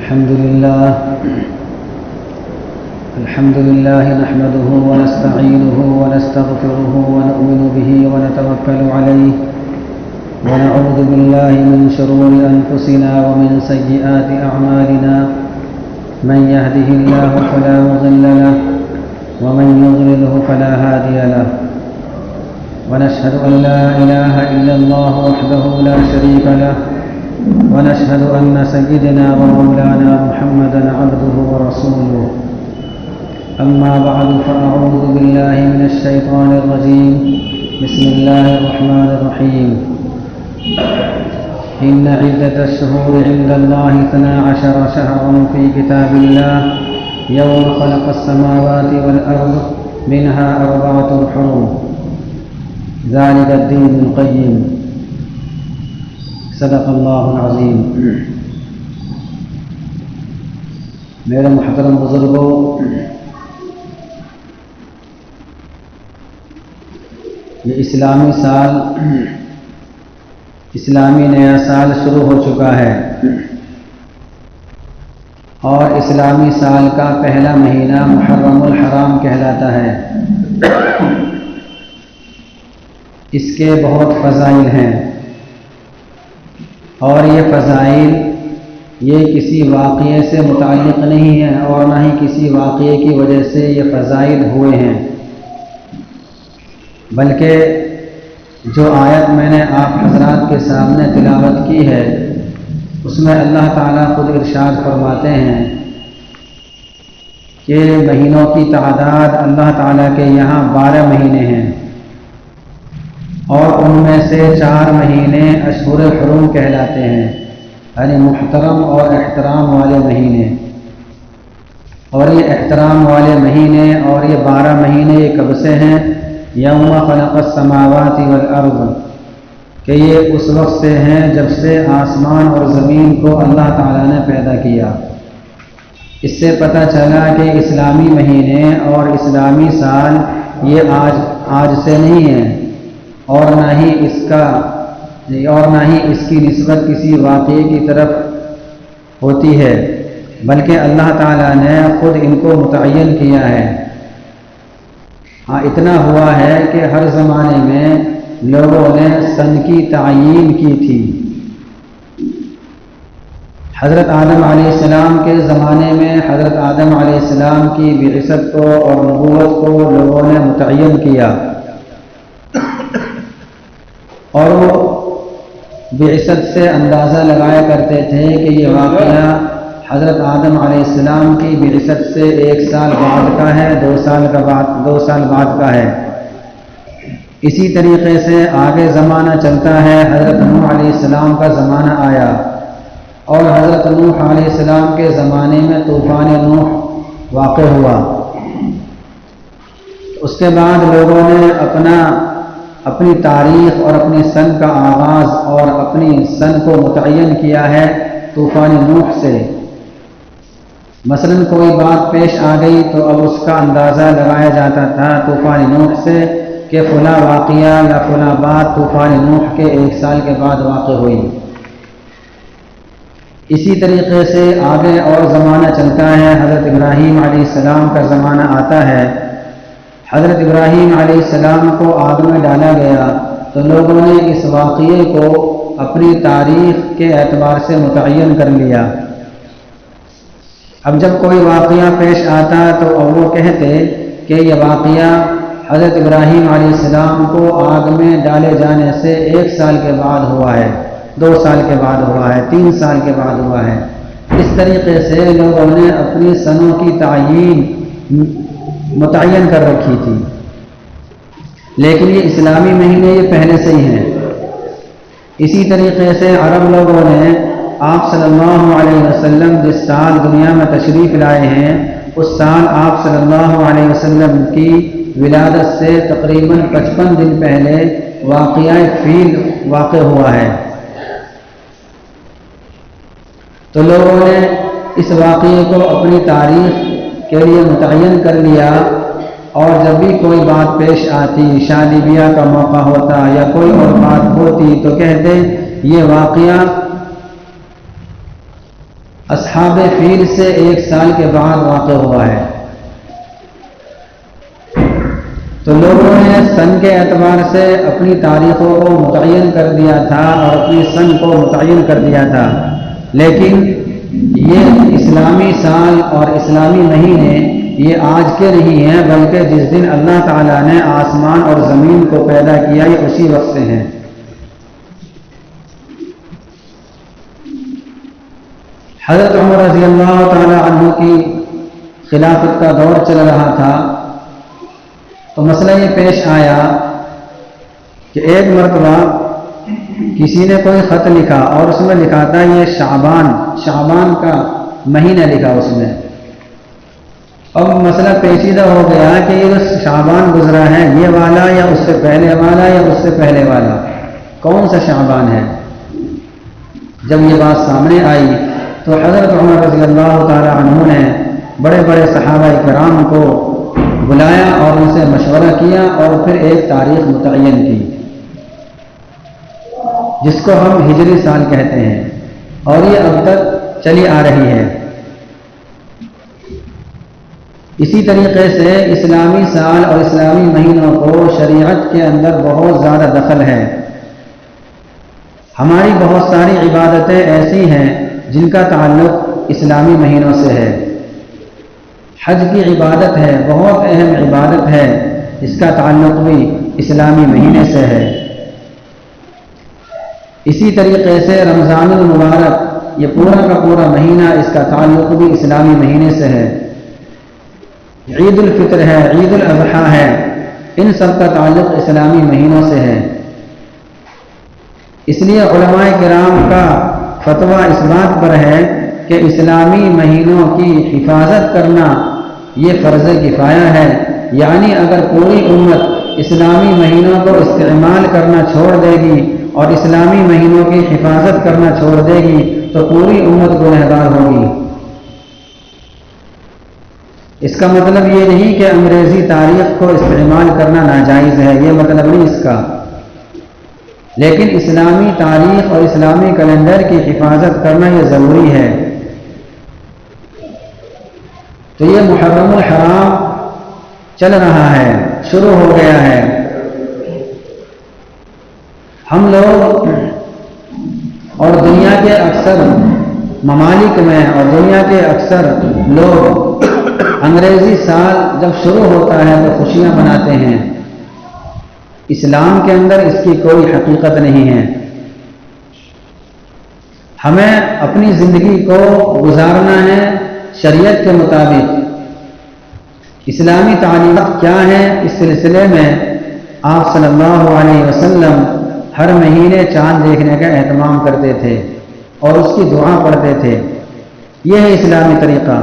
الحمد لله نحمده ونستعينه ونستغفره ونؤمن به ونتوكل عليه ونعوذ بالله من شرور أنفسنا ومن سيئات أعمالنا من يهده الله فلا مضل له ومن يضلله فلا هادي له ونشهد أن لا إله إلا الله وحده لا شريك له ونشهد أن سيدنا ومولانا محمدا عبده ورسوله أما بعد فأعوذ بالله من الشيطان الرجيم بسم الله الرحمن الرحيم إن عدة الشهور عند الله 12 شهرا في كتاب الله يوم خلق السماوات والأرض منها 4 حرم ذلك الدين القيم صدق اللہ العظیم۔ میرے محترم بزرگوں، یہ اسلامی سال، اسلامی نیا سال شروع ہو چکا ہے اور اسلامی سال کا پہلا مہینہ محرم الحرام کہلاتا ہے۔ اس کے بہت فضائل ہیں اور یہ فضائل یہ کسی واقعے سے متعلق نہیں ہیں اور نہ ہی کسی واقعے کی وجہ سے یہ فضائل ہوئے ہیں، بلکہ جو آیت میں نے آپ حضرات کے سامنے تلاوت کی ہے اس میں اللہ تعالیٰ خود ارشاد فرماتے ہیں کہ مہینوں کی تعداد اللہ تعالیٰ کے یہاں 12 مہینے ہیں اور ان میں سے 4 مہینے اشہر حرم کہلاتے ہیں، یعنی محترم اور احترام والے مہینے۔ اور یہ احترام والے مہینے اور یہ 12 مہینے یہ کب سے ہیں؟ یوم خلق السماوات والارض، کہ یہ اس وقت سے ہیں جب سے آسمان اور زمین کو اللہ تعالیٰ نے پیدا کیا۔ اس سے پتہ چلا کہ اسلامی مہینے اور اسلامی سال یہ آج سے نہیں ہیں اور نہ ہی اس کی نسبت کسی واقعے کی طرف ہوتی ہے، بلکہ اللہ تعالیٰ نے خود ان کو متعین کیا ہے۔ ہاں، اتنا ہوا ہے کہ ہر زمانے میں لوگوں نے سن کی تعیین کی تھی۔ حضرت آدم علیہ السلام کے زمانے میں حضرت آدم علیہ السلام کی بعثت کو اور نبوت کو لوگوں نے متعین کیا، اور وہ بعثت سے اندازہ لگایا کرتے تھے کہ یہ واقعہ حضرت آدم علیہ السلام کی بعثت سے 1 سال بعد کا ہے، 2 سال بعد کا ہے۔ اسی طریقے سے آگے زمانہ چلتا ہے، حضرت نوح علیہ السلام کا زمانہ آیا اور حضرت نوح علیہ السلام کے زمانے میں طوفان نوح واقع ہوا۔ اس کے بعد لوگوں نے اپنی تاریخ اور اپنی سن کا آغاز اور اپنی سن کو متعین کیا ہے طوفان نوح سے۔ مثلا کوئی بات پیش آ گئی تو اب اس کا اندازہ لگایا جاتا تھا طوفان نوح سے کہ فلاں واقعہ یا فلاں بات طوفان نوح کے 1 سال کے بعد واقع ہوئی۔ اسی طریقے سے آگے اور زمانہ چلتا ہے، حضرت ابراہیم علیہ السلام کا زمانہ آتا ہے۔ حضرت ابراہیم علیہ السلام کو آگ میں ڈالا گیا تو لوگوں نے اس واقعے کو اپنی تاریخ کے اعتبار سے متعین کر لیا۔ اب جب کوئی واقعہ پیش آتا تو وہ کہتے کہ یہ واقعہ حضرت ابراہیم علیہ السلام کو آگ میں ڈالے جانے سے 1 سال کے بعد ہوا ہے، 2 سال کے بعد ہوا ہے، 3 سال کے بعد ہوا ہے۔ اس طریقے سے لوگوں نے اپنی سنوں کی تعیین متعین کر رکھی تھی، لیکن یہ اسلامی مہینے یہ پہلے سے ہی ہیں۔ اسی طریقے سے عرب لوگوں نے آپ صلی اللہ علیہ وسلم جس سال دنیا میں تشریف لائے ہیں اس سال آپ صلی اللہ علیہ وسلم کی ولادت سے تقریباً 55 دن پہلے واقعہ فیل واقع ہوا ہے۔ تو لوگوں نے اس واقعے کو اپنی تاریخ کے لیے متعین کر لیا، اور جب بھی کوئی بات پیش آتی، شادی بیاہ کا موقع ہوتا یا کوئی اور بات ہوتی تو کہتے یہ واقعہ اصحاب فیل سے 1 سال کے بعد واقع ہوا ہے۔ تو لوگوں نے سن کے اعتبار سے اپنی تاریخوں کو متعین کر دیا تھا اور اپنی سن کو متعین کر دیا تھا، لیکن یہ اسلامی سال اور اسلامی مہینے یہ آج کے نہیں ہیں، بلکہ جس دن اللہ تعالیٰ نے آسمان اور زمین کو پیدا کیا یہ اسی وقت سے ہیں۔ حضرت عمر رضی اللہ تعالیٰ عنہ کی خلافت کا دور چل رہا تھا، تو مسئلہ یہ پیش آیا کہ ایک مرتبہ کسی نے کوئی خط لکھا اور اس میں لکھا تھا یہ شعبان کا مہینہ لکھا اس میں۔ اب مسئلہ پیچیدہ ہو گیا کہ یہ جو شعبان گزرا ہے یہ والا یا اس سے پہلے والا یا اس سے پہلے والا، کون سا شعبان ہے؟ جب یہ بات سامنے آئی تو حضرت عمر رضی اللہ تعالی عنہ نے بڑے بڑے صحابہ کرام کو بلایا اور ان سے مشورہ کیا اور پھر ایک تاریخ متعین کی جس کو ہم ہجری سال کہتے ہیں، اور یہ اب تک چلی آ رہی ہے۔ اسی طریقے سے اسلامی سال اور اسلامی مہینوں کو شریعت کے اندر بہت زیادہ دخل ہے۔ ہماری بہت ساری عبادتیں ایسی ہیں جن کا تعلق اسلامی مہینوں سے ہے۔ حج کی عبادت ہے، بہت اہم عبادت ہے، اس کا تعلق بھی اسلامی مہینے سے ہے۔ اسی طریقے سے رمضان المبارک یہ پورا کا پورا مہینہ اس کا تعلق بھی اسلامی مہینے سے ہے۔ عید الفطر ہے، عید الاضحیٰ ہے، ان سب کا تعلق اسلامی مہینوں سے ہے۔ اس لیے علماء کرام کا فتویٰ اس بات پر ہے کہ اسلامی مہینوں کی حفاظت کرنا یہ فرض کفایہ ہے، یعنی اگر پوری امت اسلامی مہینوں کو استعمال کرنا چھوڑ دے گی اور اسلامی مہینوں کی حفاظت کرنا چھوڑ دے گی تو پوری امت گنہگار ہوگی۔ اس کا مطلب یہ نہیں کہ انگریزی تاریخ کو استعمال کرنا ناجائز ہے، یہ مطلب نہیں اس کا، لیکن اسلامی تاریخ اور اسلامی کیلنڈر کی حفاظت کرنا یہ ضروری ہے۔ تو یہ محرم الحرام چل رہا ہے، شروع ہو گیا ہے۔ ہم لوگ اور دنیا کے اکثر ممالک میں اور دنیا کے اکثر لوگ انگریزی سال جب شروع ہوتا ہے تو خوشیاں مناتے ہیں۔ اسلام کے اندر اس کی کوئی حقیقت نہیں ہے۔ ہمیں اپنی زندگی کو گزارنا ہے شریعت کے مطابق۔ اسلامی تعلیمات کیا ہیں؟ اس سلسلے میں آپ صلی اللہ علیہ وسلم ہر مہینے چاند دیکھنے کا اہتمام کرتے تھے اور اس کی دعا پڑھتے تھے۔ یہ ہے اسلامی طریقہ۔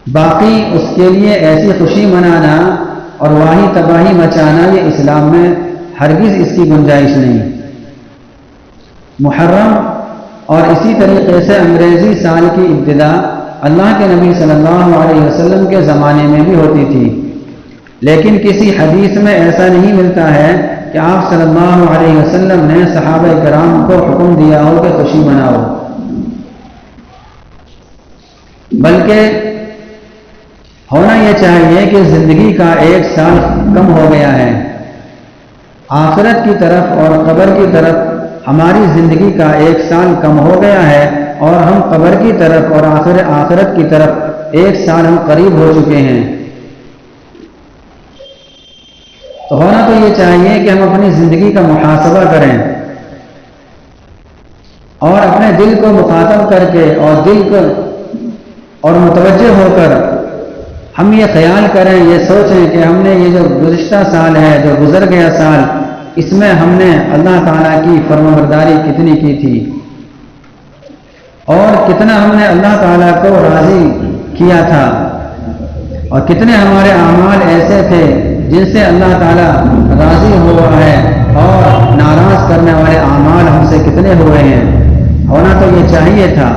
باقی اس کے لیے ایسی خوشی منانا اور واہی تباہی مچانا یہ اسلام میں ہرگز اس کی گنجائش نہیں۔ محرم اور اسی طریقے سے انگریزی سال کی ابتدا اللہ کے نبی صلی اللہ علیہ وسلم کے زمانے میں بھی ہوتی تھی، لیکن کسی حدیث میں ایسا نہیں ملتا ہے کہ آپ صلی اللہ علیہ وسلم نے صحابہ کرام کو حکم دیا ہو کہ خوشی مناؤ، بلکہ ہونا یہ چاہیے کہ زندگی کا 1 سال کم ہو گیا ہے۔ آخرت کی طرف اور قبر کی طرف ہماری زندگی کا 1 سال کم ہو گیا ہے، اور ہم قبر کی طرف اور آخرت کی طرف 1 سال ہم قریب ہو چکے ہیں۔ تو ہونا تو یہ چاہیے کہ ہم اپنی زندگی کا محاسبہ کریں اور اپنے دل کو مخاطب کر کے اور دل کو اور متوجہ ہو کر ہم یہ خیال کریں، یہ سوچیں کہ ہم نے یہ جو گزشتہ سال ہے، جو گزر گیا سال، اس میں ہم نے اللہ تعالیٰ کی فرمانبرداری کتنی کی تھی اور کتنا ہم نے اللہ تعالیٰ کو راضی کیا تھا، اور کتنے ہمارے اعمال ایسے تھے جن سے اللہ تعالیٰ راضی ہوا ہے، اور ناراض کرنے والے اعمال ہم سے کتنے ہوئے ہیں۔ ہونا تو یہ چاہیے تھا،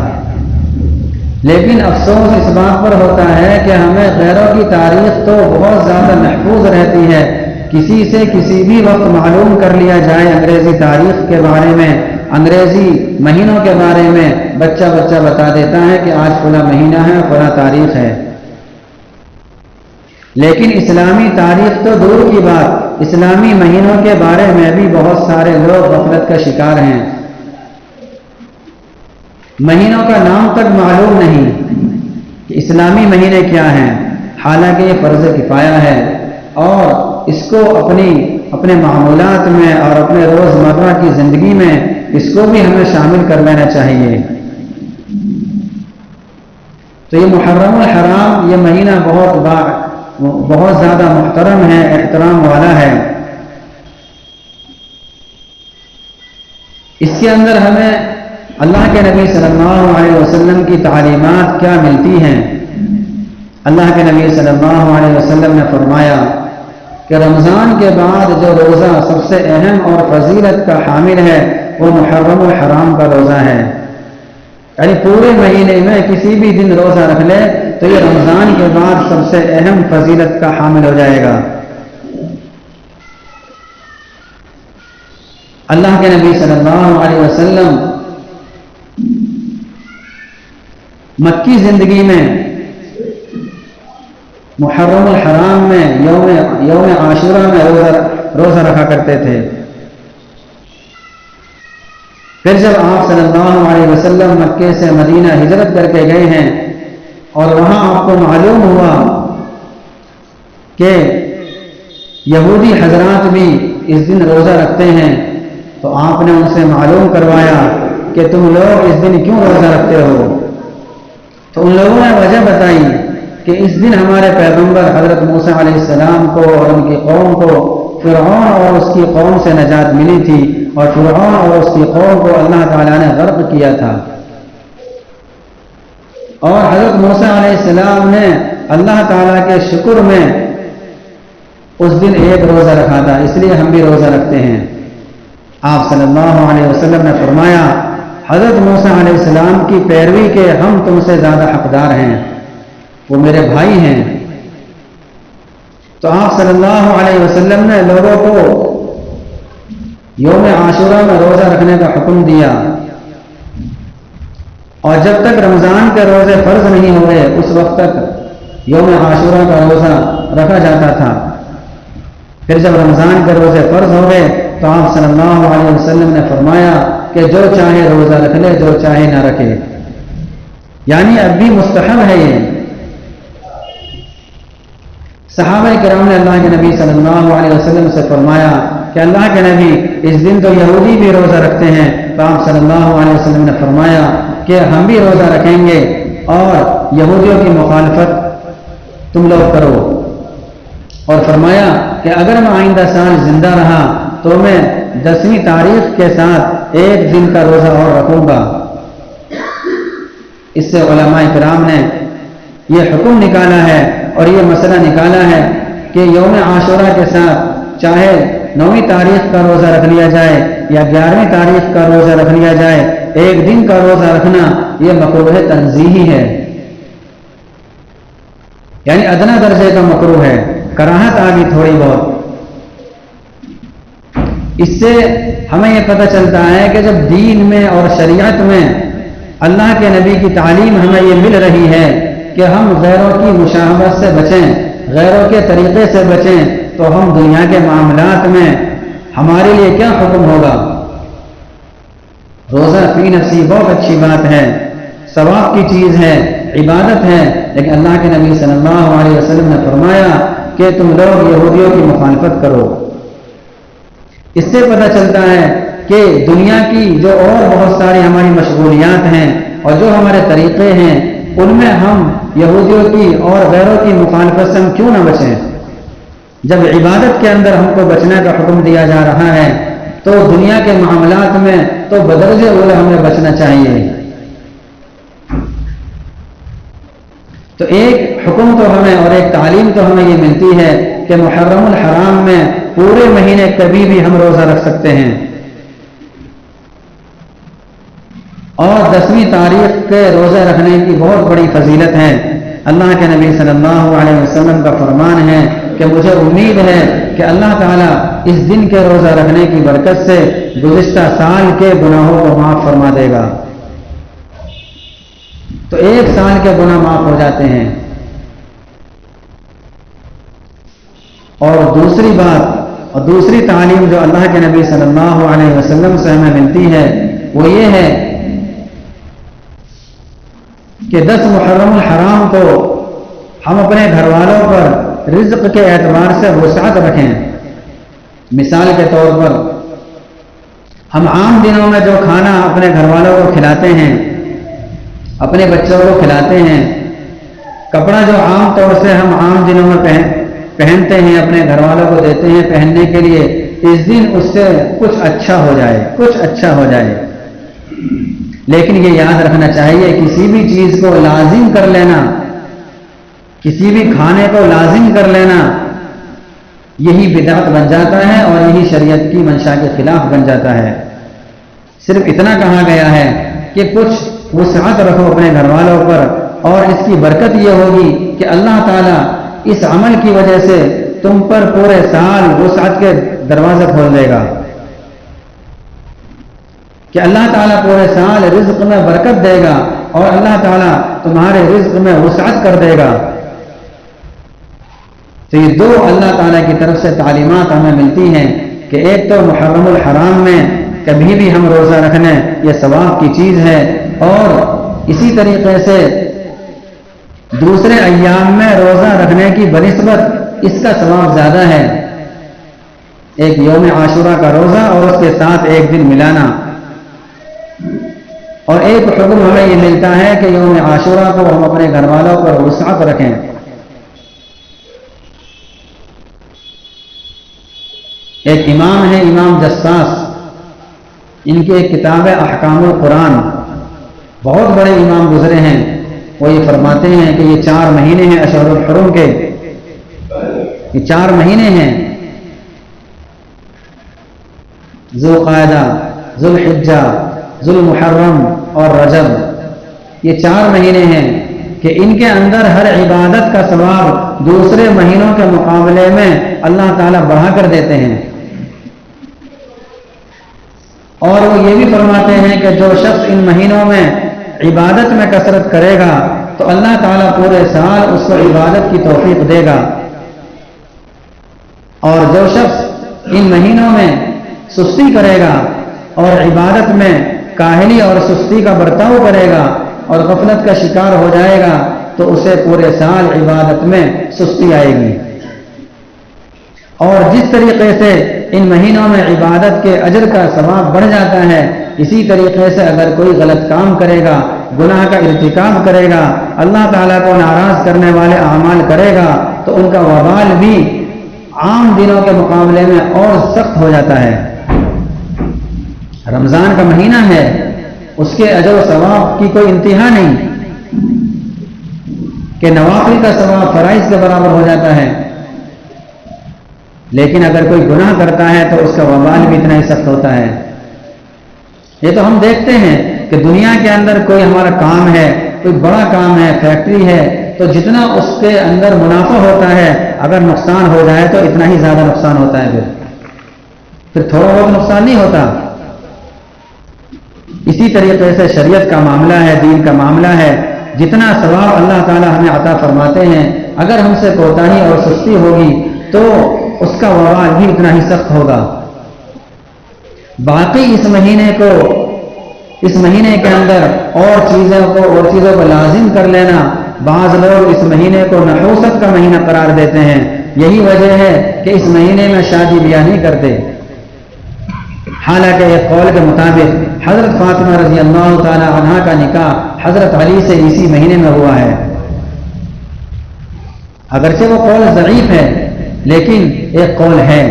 لیکن افسوس اس بات پر ہوتا ہے کہ ہمیں غیروں کی تاریخ تو بہت زیادہ محفوظ رہتی ہے، کسی سے کسی بھی وقت معلوم کر لیا جائے انگریزی تاریخ کے بارے میں انگریزی مہینوں کے بارے میں بچہ بتا دیتا ہے کہ آج فلاں مہینہ ہے، فلاں تاریخ ہے، لیکن اسلامی تاریخ تو دور کی بات، اسلامی مہینوں کے بارے میں بھی بہت سارے لوگ غفلت کا شکار ہیں۔ مہینوں کا نام تک معلوم نہیں کہ اسلامی مہینے کیا ہیں، حالانکہ یہ فرض کفایہ ہے اور اس کو اپنے معمولات میں اور اپنے روزمرہ کی زندگی میں اس کو بھی ہمیں شامل کر لینا چاہیے۔ تو یہ محرم الحرام، یہ مہینہ بہت زیادہ محترم ہے، احترام والا ہے۔ اس کے اندر ہمیں اللہ کے نبی صلی اللہ علیہ وسلم کی تعلیمات کیا ملتی ہیں؟ اللہ کے نبی صلی اللہ علیہ وسلم نے فرمایا کہ رمضان کے بعد جو روزہ سب سے اہم اور فضیلت کا حامل ہے وہ محرم الحرام کا روزہ ہے۔ یعنی پورے مہینے میں کسی بھی دن روزہ رکھ لے تو یہ رمضان کے بعد سب سے اہم فضیلت کا حامل ہو جائے گا۔ اللہ کے نبی صلی اللہ علیہ وسلم مکی زندگی میں محرم الحرام میں یوم عاشورہ میں روزہ رکھا کرتے تھے۔ پھر جب آپ صلی اللہ علیہ وسلم مکے سے مدینہ ہجرت کر کے گئے ہیں اور وہاں آپ کو معلوم ہوا کہ یہودی حضرات بھی اس دن روزہ رکھتے ہیں، تو آپ نے ان سے معلوم کروایا کہ تم لوگ اس دن کیوں روزہ رکھتے ہو؟ تو ان لوگوں نے وجہ بتائی کہ اس دن ہمارے پیغمبر حضرت موسیٰ علیہ السلام کو اور ان کی قوم کو فرعون اور اس کی قوم سے نجات ملی تھی، اور فرعون اور اس کی قوم کو اللہ تعالیٰ نے غرق کیا تھا، اور حضرت موسیٰ علیہ السلام نے اللہ تعالیٰ کے شکر میں اس دن ایک روزہ رکھا تھا، اس لیے ہم بھی روزہ رکھتے ہیں۔ آپ صلی اللہ علیہ وسلم نے فرمایا حضرت موسیٰ علیہ السلام کی پیروی کے ہم تم سے زیادہ حقدار ہیں، وہ میرے بھائی ہیں۔ تو آپ صلی اللہ علیہ وسلم نے لوگوں کو یوم عاشورہ میں روزہ رکھنے کا حکم دیا، اور جب تک رمضان کے روزے فرض نہیں ہوئے اس وقت تک یوم عاشورہ کا روزہ رکھا جاتا تھا۔ پھر جب رمضان کے روزے فرض ہو گئے تو آپ صلی اللہ علیہ وسلم نے فرمایا کہ جو چاہے روزہ رکھ لے، جو چاہے نہ رکھے، یعنی اب بھی مستحب ہے یہ۔ صحابہ کرام نے اللہ کے نبی صلی اللہ علیہ وسلم سے فرمایا کہ اللہ کے نبی اس دن تو یہودی بھی روزہ رکھتے ہیں، تو آپ صلی اللہ علیہ وسلم نے فرمایا کہ ہم بھی روزہ رکھیں گے اور یہودیوں کی مخالفت تم لوگ کرو، اور فرمایا کہ اگر میں آئندہ سال زندہ رہا تو میں 10ویں تاریخ کے ساتھ ایک دن کا روزہ اور رکھوں گا۔ اس سے علماء کرام نے یہ حکم نکالا ہے اور یہ مسئلہ نکالا ہے کہ یوم عاشورہ کے ساتھ چاہے 9ویں تاریخ کا روزہ رکھ لیا جائے یا 11ویں تاریخ کا روزہ رکھ لیا جائے، ایک دن کا روزہ رکھنا یہ مکروہ تنزیہی ہے، یعنی ادنا درجے کا مکروہ ہے، کراہت آگی تھوڑی بہت۔ اس سے ہمیں یہ پتہ چلتا ہے کہ جب دین میں اور شریعت میں اللہ کے نبی کی تعلیم ہمیں یہ مل رہی ہے کہ ہم غیروں کی مشابہت سے بچیں، غیروں کے طریقے سے بچیں، تو ہم دنیا کے معاملات میں ہمارے لیے کیا حکم ہوگا؟ روزہ فی نفسی بہت اچھی بات ہے، ثواب کی چیز ہے، عبادت ہے، لیکن اللہ کے نبی صلی اللہ علیہ وسلم نے فرمایا کہ تم لوگ یہودیوں کی مخالفت کرو۔ اس سے پتہ چلتا ہے کہ دنیا کی جو اور بہت ساری ہماری مشغولیات ہیں اور جو ہمارے طریقے ہیں ان میں ہم یہودیوں کی اور غیروں کی مخالفت سے ہم کیوں نہ بچیں؟ جب عبادت کے اندر ہم کو بچنے کا حکم دیا جا رہا ہے تو دنیا کے معاملات میں تو بدرجہ اولا ہمیں بچنا چاہیے۔ تو ایک حکم تو ہمیں اور ایک تعلیم تو ہمیں یہ ملتی ہے کہ محرم الحرام میں پورے مہینے کبھی بھی ہم روزہ رکھ سکتے ہیں، اور 10ویں تاریخ کے روزہ رکھنے کی بہت بڑی فضیلت ہے۔ اللہ کے نبی صلی اللہ علیہ وسلم کا فرمان ہے کہ مجھے امید ہے کہ اللہ تعالیٰ اس دن کے روزہ رکھنے کی برکت سے گزشتہ سال کے گناہوں کو معاف فرما دے گا. تو ایک سال کے گناہ معاف ہو جاتے ہیں. اور دوسری بات اور دوسری تعلیم جو اللہ کے نبی صلی اللہ علیہ وسلم سے ہمیں ملتی ہے وہ یہ ہے کہ 10 محرم الحرام کو ہم اپنے گھر والوں پر رزق کے اعتبار سے وسعت رکھیں. مثال کے طور پر ہم عام دنوں میں جو کھانا اپنے گھر والوں کو کھلاتے ہیں، اپنے بچوں کو کھلاتے ہیں، کپڑا جو عام طور سے ہم عام دنوں میں پہنتے ہیں، اپنے گھر والوں کو دیتے ہیں پہننے کے لیے، اس دن اس سے کچھ اچھا ہو جائے. لیکن یہ یاد رکھنا چاہیے کسی بھی چیز کو لازم کر لینا، کسی بھی کھانے کو لازم کر لینا، یہی بدعت بن جاتا ہے اور یہی شریعت کی منشا کے خلاف بن جاتا ہے. صرف اتنا کہا گیا ہے کہ کچھ وسعت رکھو اپنے گھر والوں پر، اور اس کی برکت یہ ہوگی کہ اللہ تعالیٰ اس عمل کی وجہ سے تم پر پورے سال وسعت کے دروازے کھول دے گا، کہ اللہ تعالیٰ پورے سال رزق میں برکت دے گا اور اللہ تعالیٰ تمہارے رزق میں وسعت کر دے گا. تو یہ 2 اللہ تعالیٰ کی طرف سے تعلیمات ہمیں ملتی ہیں کہ ایک تو محرم الحرام میں کبھی بھی ہم روزہ رکھنے یہ ثواب کی چیز ہے، اور اسی طریقے سے دوسرے ایام میں روزہ رکھنے کی بنسبت اس کا ثواب زیادہ ہے. ایک یوم عاشورہ کا روزہ اور اس کے ساتھ ایک دن ملانا. اور ایک حکم ہمیں یہ ملتا ہے کہ یوم عاشورہ کو ہم اپنے گھر والوں پر وسعت رکھیں. ایک امام ہے امام جساس، ان کی ایک کتاب ہے احکام القرآن، بہت بڑے امام گزرے ہیں. وہ یہ فرماتے ہیں کہ یہ 4 مہینے ہیں اشہر الحرم کے، یہ 4 مہینے ہیں، ذوالقعدہ، ذوالحجہ، ذوالمحرم اور رجب. یہ 4 مہینے ہیں کہ ان کے اندر ہر عبادت کا ثواب دوسرے مہینوں کے مقابلے میں اللہ تعالیٰ بڑھا کر دیتے ہیں. اور وہ یہ بھی فرماتے ہیں کہ جو شخص ان مہینوں میں عبادت میں کثرت کرے گا تو اللہ تعالیٰ پورے سال اس کو عبادت کی توفیق دے گا، اور جو شخص ان مہینوں میں سستی کرے گا اور عبادت میں کاہلی اور سستی کا برتاؤ کرے گا اور غفلت کا شکار ہو جائے گا تو اسے پورے سال عبادت میں سستی آئے گی. اور جس طریقے سے ان مہینوں میں عبادت کے اجر کا ثواب بڑھ جاتا ہے، اسی طریقے سے اگر کوئی غلط کام کرے گا، گناہ کا ارتکاب کرے گا، اللہ تعالیٰ کو ناراض کرنے والے اعمال کرے گا تو ان کا وبال بھی عام دنوں کے مقابلے میں اور سخت ہو جاتا ہے. رمضان کا مہینہ ہے، اس کے اجر و ثواب کی کوئی انتہا نہیں کہ نوافل کا ثواب فرائض کے برابر ہو جاتا ہے، لیکن اگر کوئی گناہ کرتا ہے تو اس کا وبال بھی اتنا ہی سخت ہوتا ہے. یہ تو ہم دیکھتے ہیں کہ دنیا کے اندر کوئی ہمارا کام ہے، کوئی بڑا کام ہے، فیکٹری ہے، تو جتنا اس کے اندر منافع ہوتا ہے اگر نقصان ہو جائے تو اتنا ہی زیادہ نقصان ہوتا ہے، پھر تھوڑا بہت نقصان نہیں ہوتا. اسی طریقے سے شریعت کا معاملہ ہے، دین کا معاملہ ہے، جتنا ثواب اللہ تعالیٰ ہمیں عطا فرماتے ہیں اگر ہم سے کوتاہی اور سستی ہوگی تو اس کا وبال بھی اتنا ہی سخت ہوگا. باقی اس مہینے کے اندر اور چیزوں کو لازم کر لینا، بعض لوگ اس مہینے کو نحوست کا مہینہ قرار دیتے ہیں. یہی وجہ ہے کہ اس مہینے میں شادی بیاہ نہیں کرتے. حالانکہ ایک قول کے مطابق حضرت فاطمہ رضی اللہ تعالی عنہا کا نکاح حضرت علی سے اسی مہینے میں ہوا ہے. اگرچہ وہ قول ضعیف ہے لیکن ایک قول ہے،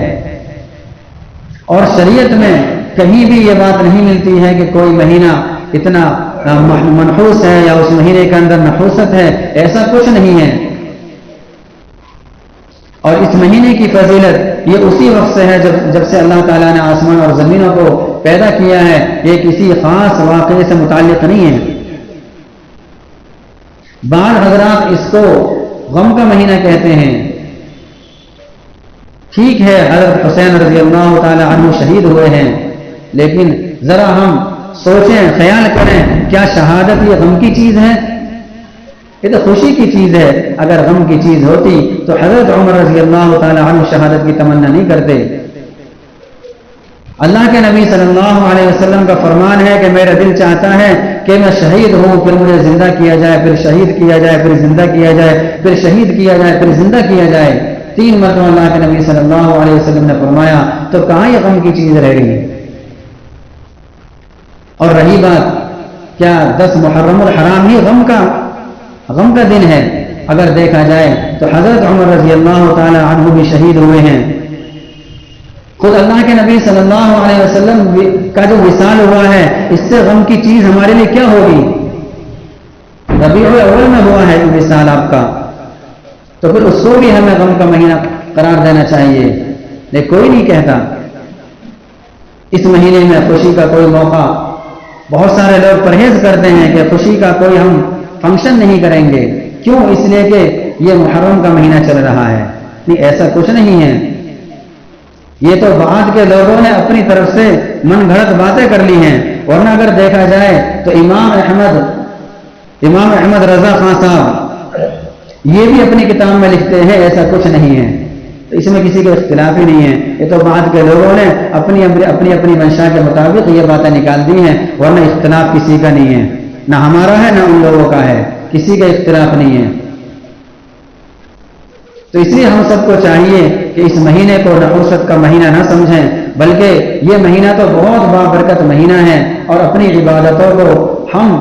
اور شریعت میں کہیں بھی یہ بات نہیں ملتی ہے کہ کوئی مہینہ اتنا منحوس ہے یا اس مہینے کے اندر نحوست ہے، ایسا کچھ نہیں ہے. اور اس مہینے کی فضیلت یہ اسی وقت سے ہے جب سے اللہ تعالیٰ نے آسمان اور زمینوں کو پیدا کیا ہے. یہ کسی خاص واقعے سے متعلق نہیں ہے. بعض حضرات اس کو غم کا مہینہ کہتے ہیں، ٹھیک ہے حضرت حسین رضی اللہ تعالی عنہ شہید ہوئے ہیں، لیکن ذرا ہم سوچیں، خیال کریں، کیا شہادت یہ غم کی چیز ہے؟ یہ تو خوشی کی چیز ہے۔ اگر غم کی چیز ہوتی تو حضرت عمر رضی اللہ تعالی عنہ شہادت کی تمنا نہیں کرتے۔ اللہ کے نبی صلی اللہ علیہ وسلم کا فرمان ہے کہ میرا دل چاہتا ہے کہ میں شہید ہوں، پھر مجھے زندہ کیا جائے، پھر شہید کیا جائے، پھر زندہ کیا جائے، پھر شہید کیا جائے، پھر زندہ کیا جائے۔ 3 مرتبہ اللہ کے نبی صلی اللہ علیہ وسلم نے فرمایا، تو کہاں یہ غم کی چیز رہ گئی؟ اور رہی بات، کیا 10 محرم الحرام ہی غم کا دن ہے؟ اگر دیکھا جائے تو حضرت عمر رضی اللہ تعالی عنہ بھی شہید ہوئے ہیں۔ خود اللہ کے نبی صلی اللہ علیہ وسلم کا جو وصال ہوا ہے، اس سے غم کی چیز ہمارے لیے کیا ہوگی؟ ربیع الاول میں ہوا ہے وصال آپ کا، تو پھر اس کو بھی ہمیں غم کا مہینہ قرار دینا چاہیے، لیکن کوئی نہیں کہتا۔ اس مہینے میں خوشی کا کوئی موقع، بہت سارے لوگ پرہیز کرتے ہیں کہ خوشی کا کوئی ہم فنکشن نہیں کریں گے، کیوں؟ اس لیے کہ یہ محرم کا مہینہ چل رہا ہے۔ نہیں، ایسا کچھ نہیں ہے، یہ تو بعد کے لوگوں نے اپنی طرف سے من گھڑت باتیں کر لی ہیں، ورنہ اگر دیکھا جائے تو امام احمد رضا خان صاحب یہ بھی اپنی کتاب میں لکھتے ہیں ایسا کچھ نہیں ہے، تو اس میں کسی کا اختلاف ہی نہیں ہے۔ یہ تو بعد کے لوگوں نے اپنی منشا کے مطابق یہ باتیں نکال دی ہیں، ورنہ اختلاف کسی کا نہیں ہے، نہ ہمارا ہے نہ ان لوگوں کا ہے، کسی کا اختلاف نہیں ہے۔ تو اس لیے ہم سب کو چاہیے کہ اس مہینے کو نحوست کا مہینہ نہ سمجھیں، بلکہ یہ مہینہ تو بہت بابرکت مہینہ ہے، اور اپنی عبادتوں کو ہم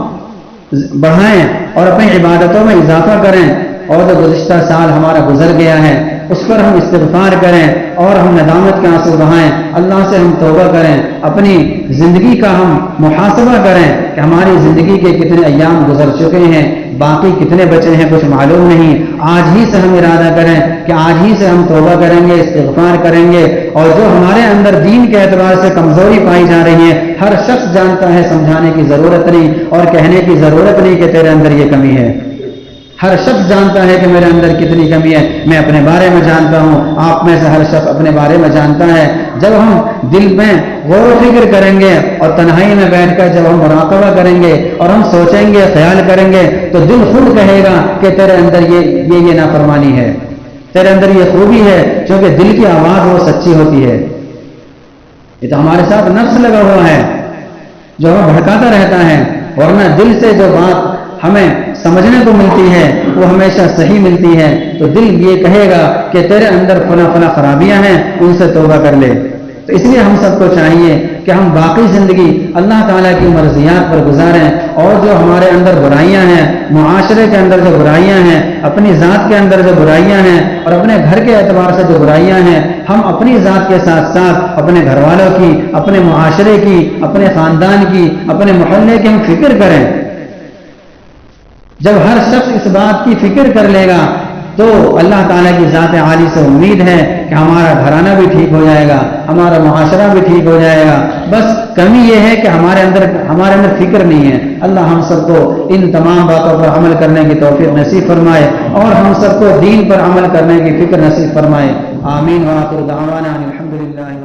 بڑھائیں اور اپنی عبادتوں میں اضافہ کریں، اور جو گزشتہ سال ہمارا گزر گیا ہے اس پر ہم استغفار کریں اور ہم ندامت کے آنسو بہائیں، اللہ سے ہم توبہ کریں، اپنی زندگی کا ہم محاسبہ کریں کہ ہماری زندگی کے کتنے ایام گزر چکے ہیں، باقی کتنے بچے ہیں کچھ معلوم نہیں۔ آج ہی سے ہم ارادہ کریں کہ آج ہی سے ہم توبہ کریں گے، استغفار کریں گے، اور جو ہمارے اندر دین کے اعتبار سے کمزوری پائی جا رہی ہے، ہر شخص جانتا ہے، سمجھانے کی ضرورت نہیں اور کہنے کی ضرورت نہیں کہ تیرے اندر یہ کمی ہے۔ ہر شخص جانتا ہے کہ میرے اندر کتنی کمی ہے، میں اپنے بارے میں جانتا ہوں، آپ میں سے ہر شخص اپنے بارے میں جانتا ہے۔ جب ہم دل میں غور و فکر کریں گے اور تنہائی میں بیٹھ کر جب ہم مراقبہ کریں گے اور ہم سوچیں گے، خیال کریں گے، تو دل خود کہے گا کہ تیرے اندر یہ نافرمانی ہے، تیرے اندر یہ خوبی ہے، کیونکہ دل کی آواز وہ سچی ہوتی ہے۔ یہ تو ہمارے ساتھ نفس لگا ہوا ہے جو ہمیں بھڑکاتا رہتا ہے، ورنہ دل سے جو بات ہمیں سمجھنے کو ملتی ہے وہ ہمیشہ صحیح ملتی ہے۔ تو دل یہ کہے گا کہ تیرے اندر فلاں فلاں خرابیاں ہیں، ان سے توبہ کر لے۔ تو اس لیے ہم سب کو چاہیے کہ ہم باقی زندگی اللہ تعالیٰ کی مرضیات پر گزاریں، اور جو ہمارے اندر برائیاں ہیں، معاشرے کے اندر جو برائیاں ہیں، اپنی ذات کے اندر جو برائیاں ہیں، اور اپنے گھر کے اعتبار سے جو برائیاں ہیں، ہم اپنی ذات کے ساتھ ساتھ اپنے گھر والوں کی، اپنے معاشرے کی، اپنے خاندان کی، اپنے محلے کی ہم فکر کریں۔ جب ہر شخص اس بات کی فکر کر لے گا تو اللہ تعالیٰ کی ذات عالی سے امید ہے کہ ہمارا گھرانہ بھی ٹھیک ہو جائے گا، ہمارا معاشرہ بھی ٹھیک ہو جائے گا۔ بس کمی یہ ہے کہ ہمارے اندر فکر نہیں ہے۔ اللہ ہم سب کو ان تمام باتوں پر عمل کرنے کی توفیق نصیب فرمائے، اور ہم سب کو دین پر عمل کرنے کی فکر نصیب فرمائے۔ آمین۔ وآخر دعوانا الحمدللہ۔